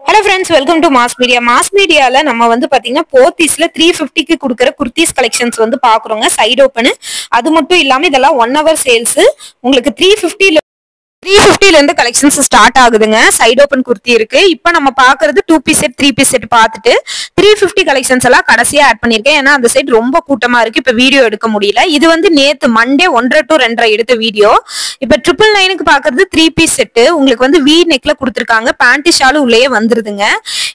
Hello friends, welcome to Mass Media. Mass Media la நம்ம வந்து பாத்தீங்கன்னா போத்தீஸ்ல 350 க்கு குடுக்குற குர்தீஸ் கலெக்ஷன்ஸ் வந்து பாக்குறோங்க. Side open. அது மட்டும் இல்லாம இதெல்லாம் 1 hour சேல்ஸ். உங்களுக்கு 350 ல இருந்து கலெக்ஷன்ஸ் ஸ்டார்ட் ஆகுதுங்க. சைடு ஓபன் குர்த்தி இருக்கு. இப்போ நம்ம பாக்குறது 2 பீஸ் செட் 3 பீஸ் செட் பார்த்துட்டு 350 கலெக்ஷன்ஸ் எல்லாம் கடைசியா ஆட் பண்ணிருக்கேன். ஏன்னா அந்த சைடு ரொம்ப கூட்டமா இருக்கு. இப்ப வீடியோ எடுக்க முடியல. இது வந்து நேத்து மண்டே 1:30 to 2:30 எடுத்த வீடியோ. இப்ப 999க்கு பாக்குறது 3 பீஸ் செட். உங்களுக்கு வந்து வி நெக்ல கொடுத்திருக்காங்க. பேண்ட் ஷால் உள்ளே வந்துருதுங்க.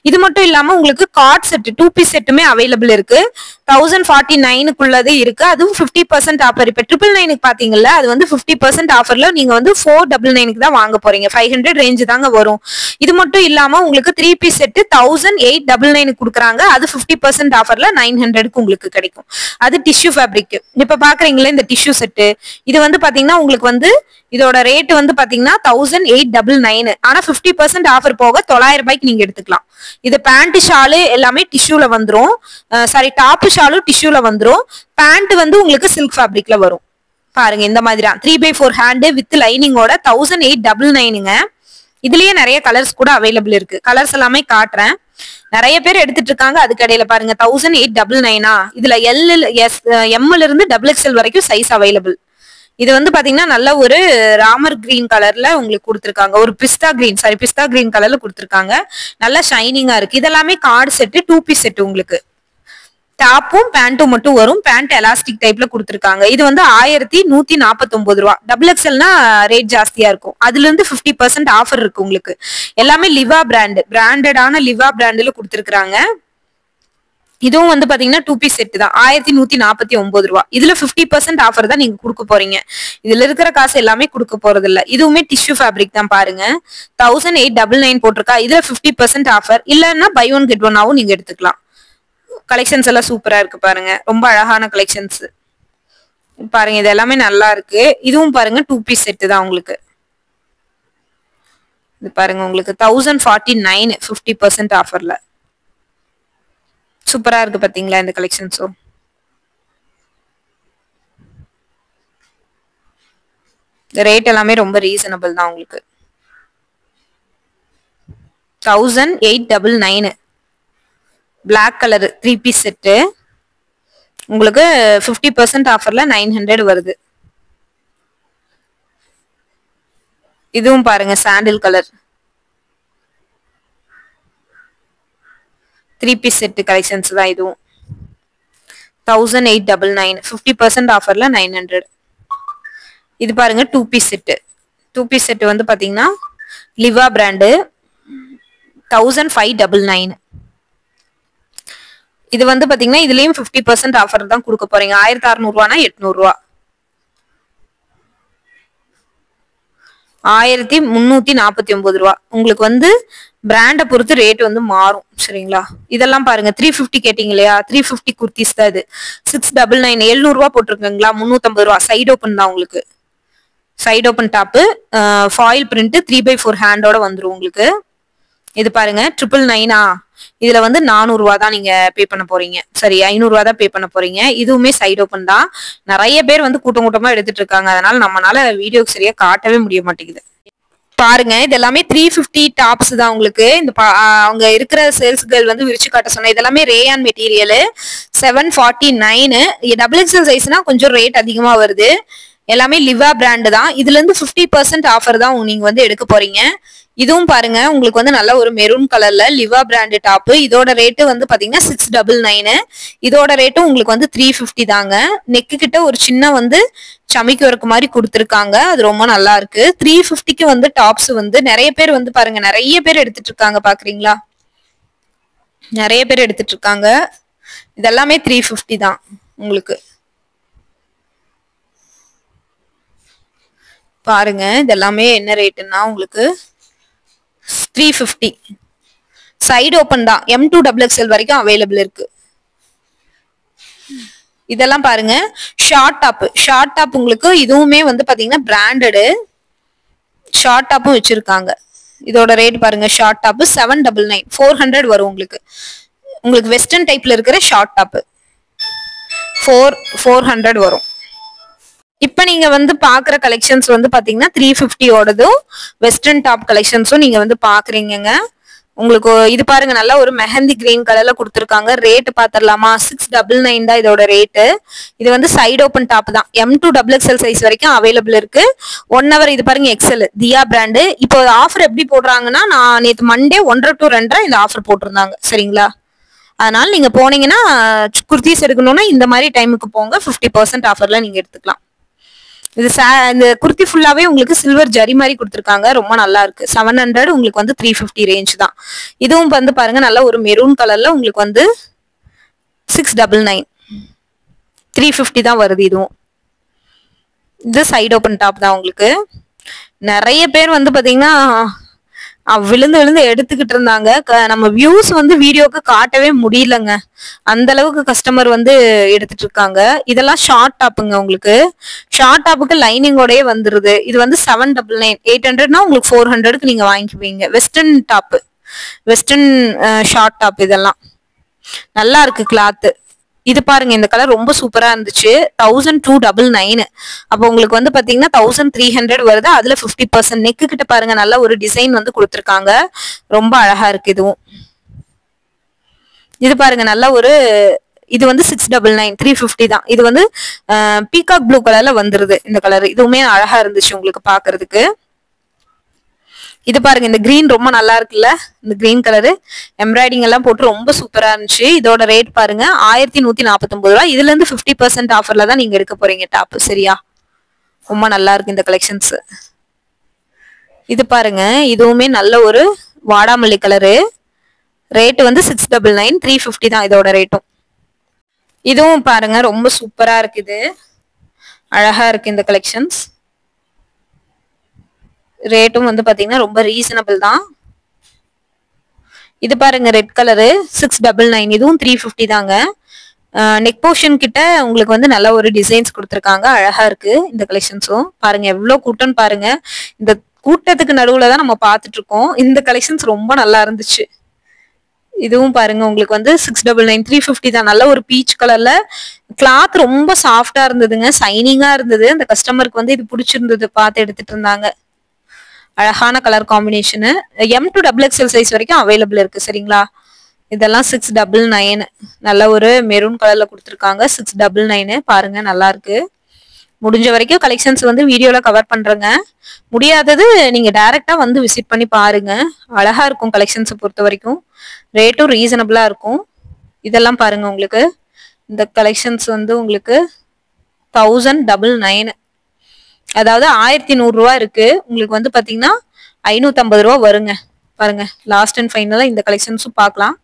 இது மட்டும் இல்லாம உங்களுக்கு கார்ட் செட் 2 பீஸ் செட்டுமே அவைலபிள் இருக்கு. 1049க்குள்ளது இருக்கு. அதுவும் 50% ஆஃபர். இப்ப 999க்கு பாத்தீங்கல்ல, அது வந்து 50% ஆஃபர்ல நீங்க வந்து 499க்கு தான் வாங்க போறீங்க. 500 ரேஞ்ச் தாங்க வரும். இது மட்டும் இல்லாம உங்களுக்கு 3 பீஸ் செட் 1899க்கு கொடுக்குறாங்க. அது 50% ஆஃபர்ல 900க்கு உங்களுக்கு கிடைக்கும். அது டிஷ்யூ ஃபேப்ரிக். இப்ப பாக்குறீங்களா இந்த டிஷ்யூ செட், இது வந்து பாத்தீங்கன்னா உங்களுக்கு வந்து இதோட ரேட் வந்து பாத்தீங்கன்னா 1899. ஆனா 50% ஆஃபர் போக 900 ரூபாய்க்கு நீங்க எடுத்துக்கலாம். இது பேண்ட் ஷாலு எல்லாமே டிஷ்யூல வந்துரும். சாரி, டாப் ஷாலும் டிஷ்யூல வந்துரும். பேண்ட் வந்து உங்களுக்கு சில்க் ஃபேப்ரிக்ல வரும். பாருங்க இந்த மாதிரி 3/4 ஹேண்ட் வித் லைனிங்கோட 1899ங்க. இதுலயே நிறைய கலர்ஸ் கூட அவைலபிள் இருக்கு. கலர்ஸ் எல்லாமே காட்டுறேன். நிறைய பேர் எடுத்துட்டு இருக்காங்க. அதுக்கு இடையில பாருங்க 1899. இதுல எம்ல இருந்து XXL வரைக்கும் சைஸ் அவைலபிள். இது வந்து பாத்தீங்கன்னா நல்ல ஒரு ராமர் கிரீன் கலர்ல உங்களுக்கு கொடுத்துருக்காங்க. ஒரு பிஸ்தா கிரீன் கலர்ல கொடுத்துருக்காங்க. நல்லா ஷைனிங்கா இருக்கு. இதெல்லாமே கார்டு செட் 2 பீஸ் செட். உங்களுக்கு டாப்பும் பேண்ட்டும் மட்டும் வரும். பேண்ட் எலாஸ்டிக் டைப்ல கொடுத்துருக்காங்க. இது வந்து 1149 ரூபா. XXLனா ரேட் ஜாஸ்தியா இருக்கும். அதுல இருந்து 50% ஆஃபர் இருக்கு உங்களுக்கு. எல்லாமே லிவா பிராண்டடான லிவா பிராண்ட்ல கொடுத்துருக்காங்க. இதுவும் வந்து பாத்தீங்கன்னா 2 பீஸ் செட் தான். 1149 ரூபா. இதுல 50% ஆஃபர் தான் நீங்க கொடுக்க போறீங்க. இதுல இருக்கிற காசு எல்லாமே கொடுக்க போறது இல்ல. இதுவுமே டிஷ்யூ ஃபேப்ரிக் தான். பாருங்க 1899 போட்டிருக்கா. இதுல 50% ஆஃபர். இல்லன்னா பை ஒன் கெட் ஒன் ஆவும் நீங்க எடுத்துக்கலாம். கலெக்ஷன்ஸ் எல்லாம் சூப்பரா இருக்கு. பாருங்க ரொம்ப அழகான கலெக்ஷன்ஸ். பாருங்க இது எல்லாமே நல்லா இருக்கு. இதுவும் பாருங்க 2 பீஸ் செட் தான் உங்களுக்கு. இது பாருங்க உங்களுக்கு 1049 50% ஆஃபர்ல. சூப்பரா இருக்கு பாத்தீங்களா இந்த கலெக்ஷன்ஸும். ரேட் எல்லாமே ரொம்ப ரீசனபிள் தான் உங்களுக்கு. 1899 பிளாக் கலர் 3 பீஸ் செட்டு உங்களுக்கு 50% ஆஃபர்ல 900 வருது. இதுவும் பாருங்க sandal colour 3 piece set collections தான். இதுவும் 1899 50% ஆஃபர்ல 900. இது பாருங்க 2 பீஸ் செட். 2 பீஸ் செட் வந்து பாத்தீங்கன்னா லிவா பிராண்டு 1599. இது வந்து பாத்தீங்கன்னா இதுலயும் 50% ஆஃபர் தான் கொடுக்க போறீங்க. 1600 ரூபானா 800 ரூபா. 1349 ரூபா. உங்களுக்கு வந்து பிராண்ட பொறுத்து ரேட் வந்து மாறும். சரிங்களா? இதெல்லாம் பாருங்க 350 கேட்டீங்க இல்லையா? 350 குர்த்திஸ் தான் இது. 699 700 ரூபா போட்டிருக்கீங்களா? 350 ரூபா. சைடு ஓபன் தான் உங்களுக்கு. Side open top foil print 3/4 ஹேண்டோட வந்துரும் உங்களுக்கு. இது பாருங்க 999. இதுல வந்து 400 ரூபா தான் நீங்க பே பண்ண போறீங்க. சரி 500 ரூபா தான் பே பண்ண போறீங்க. இதுவுமே சைடு ஓபன் தான். நிறைய பேர் வந்து கூட்டமா எடுத்துட்டு இருக்காங்க. அதனால நம்மளால வீடியோக்கு சரியா காட்டவே முடிய மாட்டேங்குது. பாருங்க இது எல்லாமே 350 டாப்ஸ் தான் உங்களுக்கு. இந்த அவங்க இருக்கிற சேல்ஸ் கேர்ள் வந்து விரிச்சு காட்ட சொன்ன. இதெல்லாமே ரேயான் மெட்டீரியல் 749. XXL சைஸ்னா கொஞ்சம் ரேட் அதிகமா வருது. எல்லாமே லிவா பிராண்ட் தான். இதுல இருந்து 50% ஆஃபர் தான் நீங்க வந்து எடுக்க போறீங்க. இதுவும் பாருங்க உங்களுக்கு வந்து நல்ல ஒரு மெரூன் கலர்ல லிவா பிராண்ட் டாப். இதோட ரேட்டு வந்து பாத்தீங்கன்னா 699. இதோட ரேட்டும் உங்களுக்கு வந்து 350 தாங்க. நெக்கு கிட்ட ஒரு சின்ன வந்து சமிக்கு ஒர்க் மாதிரி கொடுத்துருக்காங்க. அது ரொம்ப நல்லா இருக்கு. 350க்கு வந்து டாப்ஸ் வந்து நிறைய பேர் வந்து பாருங்க நிறைய பேர் எடுத்துட்டு இருக்காங்க. பாக்குறீங்களா? நிறைய பேர் எடுத்துட்டு இருக்காங்க. இதெல்லாமே 350 தான் உங்களுக்கு. பாருங்க இதெல்லாமே என்ன ரேட்டுன்னா உங்களுக்கு 350. சைடு ஓபன் தான். M2 XXL வரைக்கும் அவைலபிள் இருக்கு. இதெல்லாம் பாருங்க ஷார்ட் டாப் உங்களுக்கு. இதுவுமே வந்து பாத்தீங்கன்னா பிராண்டடு ஷார்ட் டாப்பும் வச்சிருக்காங்க. இதோட ரேட் பாருங்க. ஷார்ட் டாப் 799 400 வரும் உங்களுக்கு. உங்களுக்கு வெஸ்டர்ன் டைப்ல இருக்கிற ஷார்ட் டாப் 400 வரும். இப்ப நீங்க வந்து பாக்குற கலெக்ஷன்ஸ் வந்து பாத்தீங்கன்னா 350 ஓடதும் வெஸ்டர்ன் டாப் கலெக்ஷன்ஸும் நீங்க வந்து பாக்குறீங்க. உங்களுக்கு இது பாருங்க நல்லா ஒரு மெஹந்தி கிரீன் கலர்ல கொடுத்துருக்காங்க. ரேட் பாத்திரலாமா? 699 தான் இதோட ரேட்டு. இது வந்து சைடு ஓப்பன் டாப் தான். M2XXL சைஸ் வரைக்கும் அவைலபிள் இருக்கு. 1 hour இது பாருங்க எக்ஸல் தியா பிராண்டு. இப்போ ஆஃபர் எப்படி போடுறாங்கன்னா, நான் நேற்று மண்டே 1 to 2 இந்த ஆஃபர் போட்டிருந்தாங்க சரிங்களா. அதனால நீங்க போனீங்கன்னா குர்த்திஸ் எடுக்கணும்னா இந்த மாதிரி டைமுக்கு போங்க. 50% ஆஃபர்ல நீங்க எடுத்துக்கலாம். இது இந்த குர்த்தி ஃபுல்லாவே உங்களுக்கு சில்வர் ஜரி மாதிரி கொடுத்துருக்காங்க. ரொம்ப நல்லா இருக்கு. 700 உங்களுக்கு வந்து 350 ரேஞ்ச் தான். இதுவும் வந்து பாருங்க நல்ல ஒரு மெரூன் கலர்ல உங்களுக்கு வந்து 699 350 தான் வருது. இதுவும் இது சைடு ஓப்பன் டாப் தான். உங்களுக்கு நிறைய பேர் வந்து பாத்தீங்கன்னா விழுந்து விழுந்து எடுத்துக்கிட்டு இருந்தாங்க. நம்ம வியூஸ் வந்து வீடியோக்கு காட்டவே முடியலங்க. அந்த அளவுக்கு கஸ்டமர் வந்து எடுத்துட்டு இருக்காங்க. இதெல்லாம் ஷார்ட் டாப்புங்க. உங்களுக்கு ஷார்ட் டாப்புக்கு லைனிங்கோடயே வந்துருது. இது வந்து 799 800னா உங்களுக்கு 400க்கு நீங்க வாங்கிக்குவீங்க. Western top, western short top இதெல்லாம் நல்லா இருக்கு கிளாத். இது பாருங்க இந்த கலர் ரொம்ப சூப்பரா இருந்துச்சு. 1299. அப்போ உங்களுக்கு வந்து பாத்தீங்கன்னா 1300 வருது. அதுல 50% நெக்கு கிட்ட பாருங்க நல்ல ஒரு டிசைன் வந்து கொடுத்துருக்காங்க. ரொம்ப அழகா இருக்கு. இதுவும் இது பாருங்க நல்ல ஒரு இது வந்து 699 350 தான். இது வந்து பீகாக் ப்ளூ கலர்ல வந்துருது இந்த கலர். இதுவுமே அழகா இருந்துச்சு உங்களுக்கு பாக்குறதுக்கு. இது பாருங்க இந்த கிரீன் ரொம்ப நல்லா இருக்குல்ல. இந்த கிரீன் கலரு எம்ப்ராய்டிங் எல்லாம் போட்டு ரொம்ப சூப்பரா இருந்துச்சு. இதோட ரேட் பாருங்க 1149 ரூபாய். இதுல இருந்து 50% ஆஃபர்ல தான் நீங்க எடுக்க போறீங்க டாப் சரியா. ரொம்ப நல்லா இருக்கு இந்த கலெக்ஷன்ஸ். இது பாருங்க இதுவுமே நல்ல ஒரு வாடாமல்லி கலரு. ரேட் வந்து 699 350 தான் இதோட ரேட்டும். இதுவும் பாருங்க ரொம்ப சூப்பரா இருக்குது. அழகா இருக்கு இந்த கலெக்ஷன்ஸ். ரேட்டும் வந்து பாத்தீங்கன்னா ரொம்ப ரீசனபிள் தான். இது பாருங்க ரெட் கலரு 699. இதுவும் 350 தாங்க. நெக் போர்ஷன் கிட்ட உங்களுக்கு வந்து நல்ல ஒரு டிசைன்ஸ் கொடுத்துருக்காங்க. அழகா இருக்கு இந்த கலெக்ஷன்ஸும். பாருங்க எவ்வளவு கூட்டம் பாருங்க. இந்த கூட்டத்துக்கு நடுவுல தான் நம்ம பார்த்துட்டு இருக்கோம். இந்த கலெக்ஷன்ஸ் ரொம்ப நல்லா இருந்துச்சு. இதுவும் பாருங்க உங்களுக்கு வந்து 699 350 தான். நல்ல ஒரு பீச் கலர்ல கிளாத் ரொம்ப சாஃப்டா இருந்ததுங்க. சைனிங்கா இருந்தது. அந்த கஸ்டமருக்கு வந்து இது பிடிச்சிருந்தது, பார்த்து எடுத்துட்டு இருந்தாங்க. அழகான கலர் காம்பினேஷனு. M2XXL சைஸ் வரைக்கும் அவைலபிள் இருக்கு சரிங்களா. இதெல்லாம் 699. நல்ல ஒரு மெரூன் கலர்ல கொடுத்துருக்காங்க. 699 பாருங்க நல்லா இருக்கு. முடிஞ்ச வரைக்கும் கலெக்ஷன்ஸ் வந்து வீடியோல கவர் பண்றேங்க. முடியாதது நீங்க டைரக்டா வந்து விசிட் பண்ணி பாருங்க. அழகா இருக்கும் கலெக்ஷன்ஸை பொறுத்த வரைக்கும். ரேட்டும் ரீசனபிளா இருக்கும். இதெல்லாம் பாருங்க உங்களுக்கு இந்த கலெக்ஷன்ஸ் வந்து உங்களுக்கு 1099 அதாவது 1100 ரூபா இருக்கு. உங்களுக்கு வந்து பாத்தீங்கன்னா 550 ரூபா வருங்க. பாருங்க லாஸ்ட் அண்ட் ஃபைனலா இந்த கலெக்ஷன்ஸும் பார்க்கலாம்.